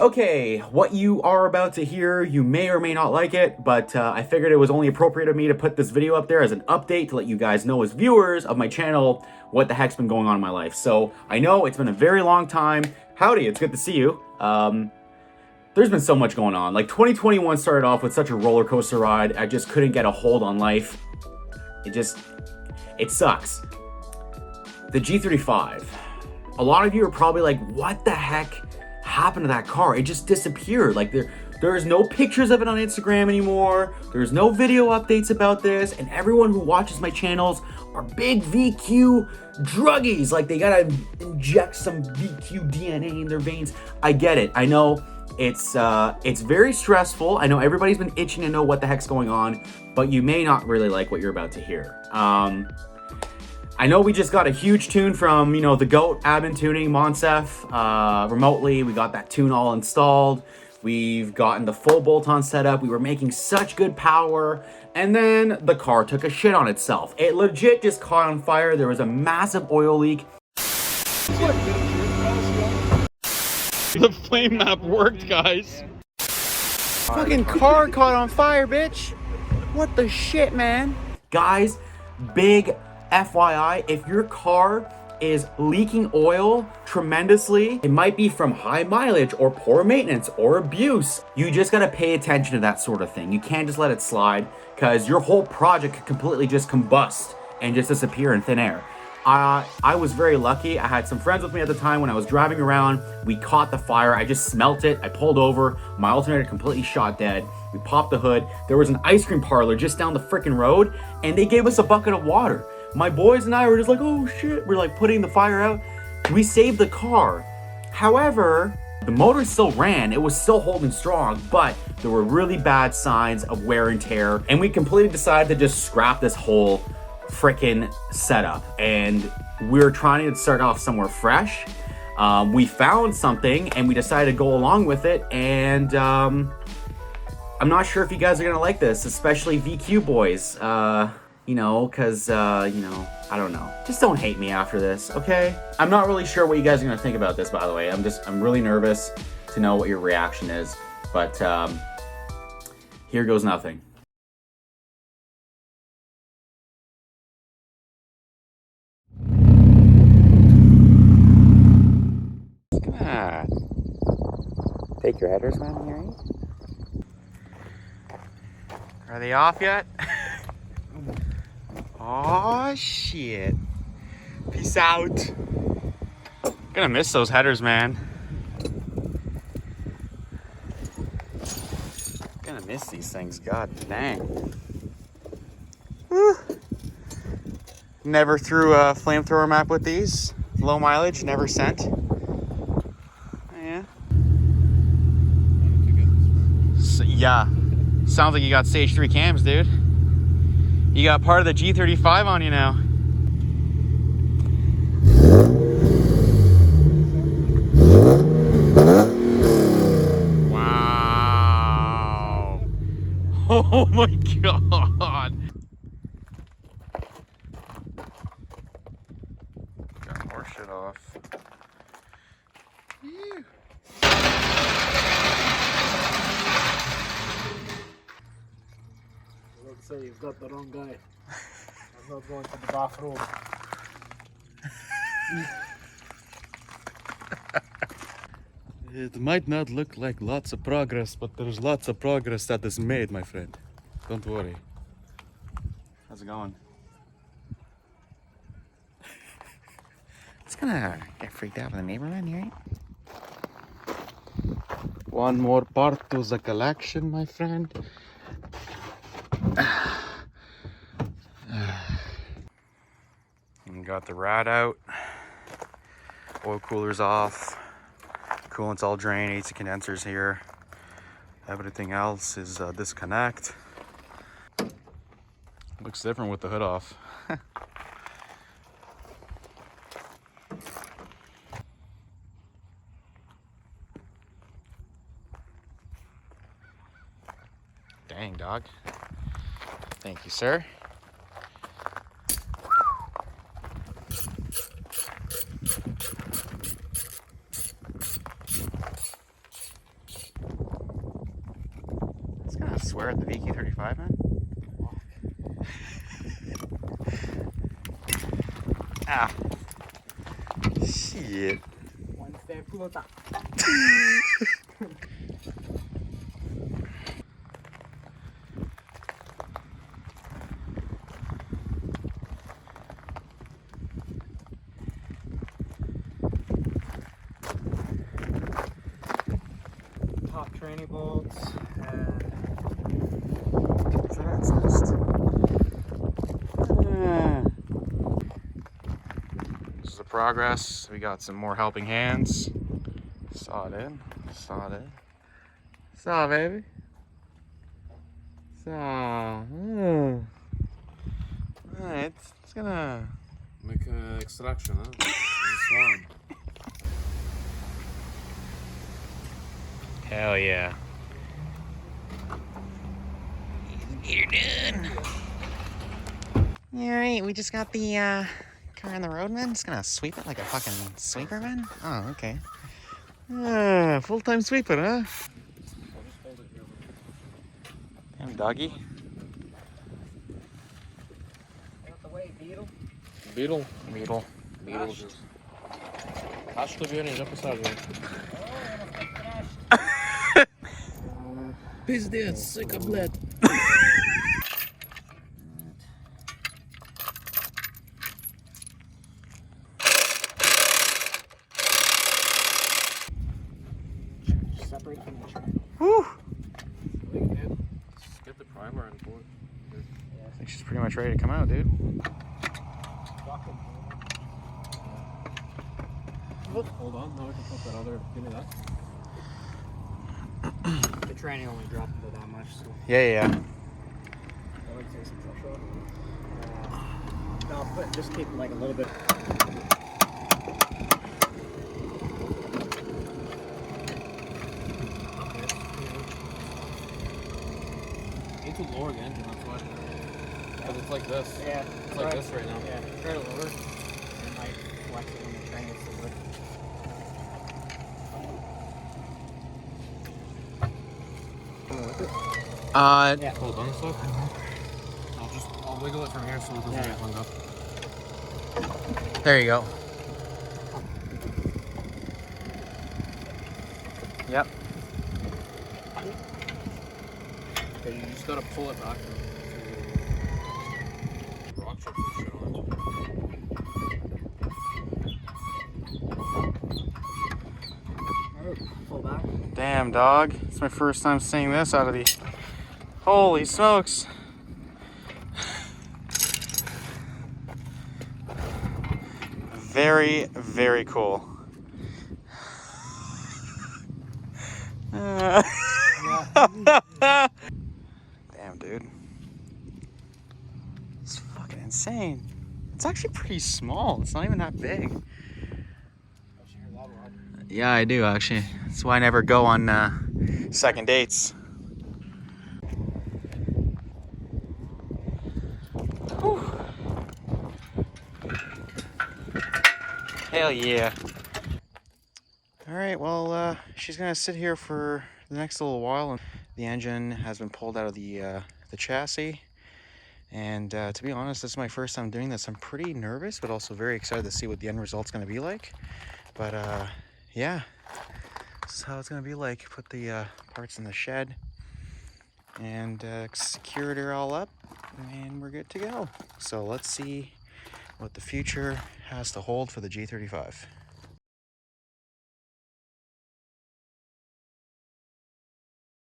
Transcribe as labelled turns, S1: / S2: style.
S1: Okay, what you are about to hear, you may or may not like it, but I figured it was only appropriate of me to put this video up there as an update to let you guys know as viewers of my channel what the heck's been going on in my life. So I know it's been a very long time. Howdy, it's good to see you. There's been so much going on. Like 2021 started off with such a roller coaster ride. I just couldn't get a hold on life. It sucks. The G35. A lot of you are probably like, what the heck happened to that car? It just disappeared. Like there's no pictures of it on Instagram anymore. There's no video updates about this. And everyone who watches my channels are big VQ druggies. Like they gotta inject some VQ DNA in their veins. I get it. I know it's very stressful. I know everybody's been itching to know what the heck's going on, but you may not really like what you're about to hear. I know we just got a huge tune from, the GOAT admin tuning, Monsef, remotely. We got that tune all installed. We've gotten the full bolt-on setup. We were making such good power. And then the car took a shit on itself. It legit just caught on fire. There was a massive oil leak. The flame map worked, guys. Fucking car caught on fire, bitch. What the shit, man? Guys, big FYI, if your car is leaking oil tremendously, it might be from high mileage or poor maintenance or abuse. You just gotta pay attention to that sort of thing. You can't just let it slide because your whole project could completely just combust and just disappear in thin air. I was very lucky. I had some friends with me at the time when I was driving around. We caught the fire. I just smelt it. I pulled over. My alternator completely shot dead. We popped the hood. There was an ice cream parlor just down the freaking road, and they gave us a bucket of water. My boys and I were just like, oh shit. We're like putting the fire out. We saved the car. However, the motor still ran. It was still holding strong, but there were really bad signs of wear and tear. And we completely decided to just scrap this whole freaking setup. And we're trying to start off somewhere fresh. We found something and we decided to go along with it. And I'm not sure if you guys are gonna like this, especially VQ boys. Because, I don't know. Just don't hate me after this, okay? I'm not really sure what you guys are gonna think about this, by the way. I'm really nervous to know what your reaction is. But, here goes nothing. Come on. Take your headers, man, here. Are they off yet? Oh shit. Peace out. Gonna miss those headers, man. Gonna miss these things, god dang. Woo. Never threw a flamethrower map with these. Low mileage, never sent. Yeah. So, yeah. Sounds like you got stage 3 cams, dude. You got part of the G35 on you now. Wow. Oh my god. Got more shit off. Ew.
S2: Let's say you've got the wrong guy. I'm not going to the bathroom.
S3: It might not look like lots of progress, but there's lots of progress that is made, my friend. Don't worry.
S1: How's it going? It's gonna get freaked out with the neighbor around here, right?
S3: One more part to the collection, my friend.
S1: And got the rad out. Oil cooler's off. Coolant's all drained. AC condensers here. Everything else is disconnect.
S3: Looks different with the hood off.
S1: Dang, dog. Thank you, sir. G35, man? Ah. Shit.
S2: One step to the top. Top training bolts and
S1: This is the progress. We got some more helping hands. Saw it in. Saw it in. Saw, baby. Saw. Alright, it's gonna
S4: make extraction, huh? This one.
S1: Hell yeah. You're done. Alright, we just got the car on the road, man. Just gonna sweep it like a fucking sweeper, man. Oh, okay. Full-time sweeper, huh? Damn, doggy.
S2: out the way, beetle.
S4: Beetle.
S1: Beetle.
S4: Beetle. Acho que vierem já passaram. Пиздец, сука, блядь.
S2: Separate from the track.
S1: Woo!
S4: Just get the primer and pull it.
S1: I think she's pretty much ready to come out, dude.
S4: Hold on, now we can put that other. Give me that.
S2: The training only dropped about that much, so
S1: Yeah.
S2: that would take some pressure off. No, but just keep like a little bit.
S4: Need to lower the engine, that's why. Because it's like this.
S2: Yeah.
S4: It's like this right now.
S2: Yeah. Try to lower. It might flex it when the train gets to work. Yeah.
S4: Hold on a sec. I'll wiggle it from here so it doesn't get hung up.
S1: There you go. Yep.
S4: Okay, you just gotta pull it back. Rock chips and shit on it.
S2: Pull back.
S1: Damn, dog. It's my first time seeing this out of the... Holy smokes. Very, very cool. Damn, dude. It's fucking insane. It's actually pretty small. It's not even that big. Yeah, I do actually. That's why I never go on second dates. Whew. Hell yeah. Alright, well, she's gonna sit here for the next little while. The engine has been pulled out of the chassis. And to be honest, this is my first time doing this. I'm pretty nervous, but also very excited to see what the end result's gonna be like. But yeah, this is how it's gonna be like. Put the parts in the shed and secured her all up, and we're good to go. So let's see what the future has to hold for the G35.